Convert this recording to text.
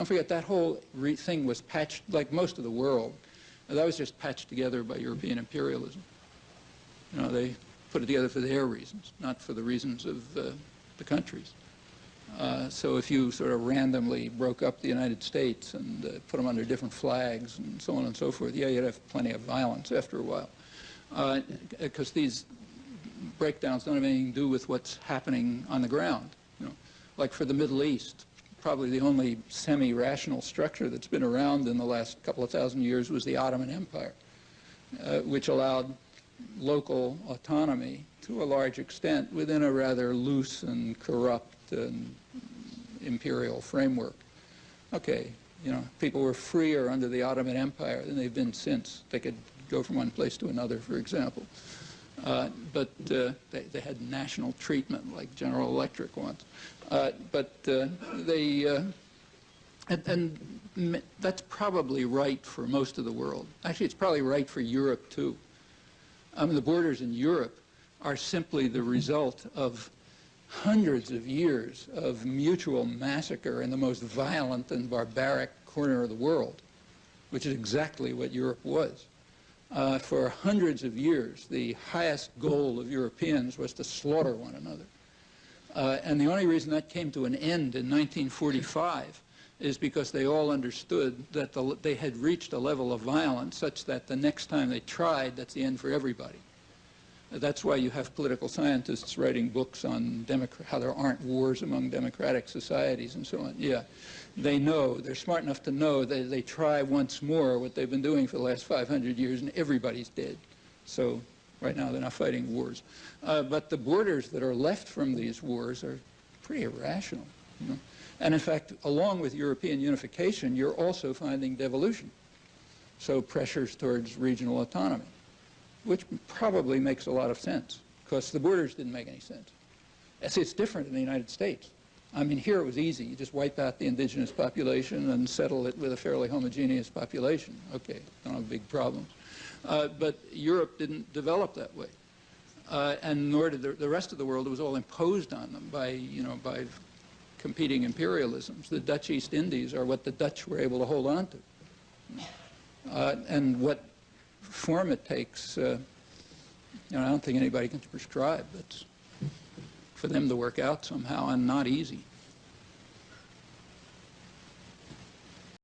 Don't forget that whole thing was patched, like most of the world, that was just patched together by European imperialism. You know, they put it together for their reasons, not for the reasons of the countries. So if you sort of randomly broke up the United States and put them under different flags and so on and so forth, yeah, you'd have plenty of violence after a while. Because these breakdowns don't have anything to do with what's happening on the ground. You know, like for the Middle East, probably the only semi-rational structure that's been around in the last couple of thousand years was the Ottoman Empire, which allowed local autonomy to a large extent within a rather loose and corrupt and imperial framework. Okay, you know, people were freer under the Ottoman Empire than they've been since. They could go from one place to another, for example. But they had national treatment like General Electric wants. And that's probably right for most of the world. Actually, it's probably right for Europe, too. The borders in Europe are simply the result of hundreds of years of mutual massacre in the most violent and barbaric corner of the world, which is exactly what Europe was. For hundreds of years, the highest goal of Europeans was to slaughter one another. And the only reason that came to an end in 1945 is because they all understood that they had reached a level of violence such that the next time they tried, that's the end for everybody. That's why you have political scientists writing books on how there aren't wars among democratic societies and so on. Yeah, they know, they're smart enough to know that they try once more what they've been doing for the last 500 years and everybody's dead. So right now they're not fighting wars. But the borders that are left from these wars are pretty irrational. You know? And in fact, along with European unification, you're also finding devolution. So pressures towards regional autonomy, which probably makes a lot of sense, because the borders didn't make any sense. It's different in the United States. I mean, here it was easy. You just wipe out the indigenous population and settle it with a fairly homogeneous population. Okay, don't have big problems. But Europe didn't develop that way. And nor did the rest of the world. It was all imposed on them by, you know, by competing imperialisms. The Dutch East Indies are what the Dutch were able to hold on to. And what form it takes, you know, I don't think anybody can prescribe. It's for them to work out somehow, and not easy.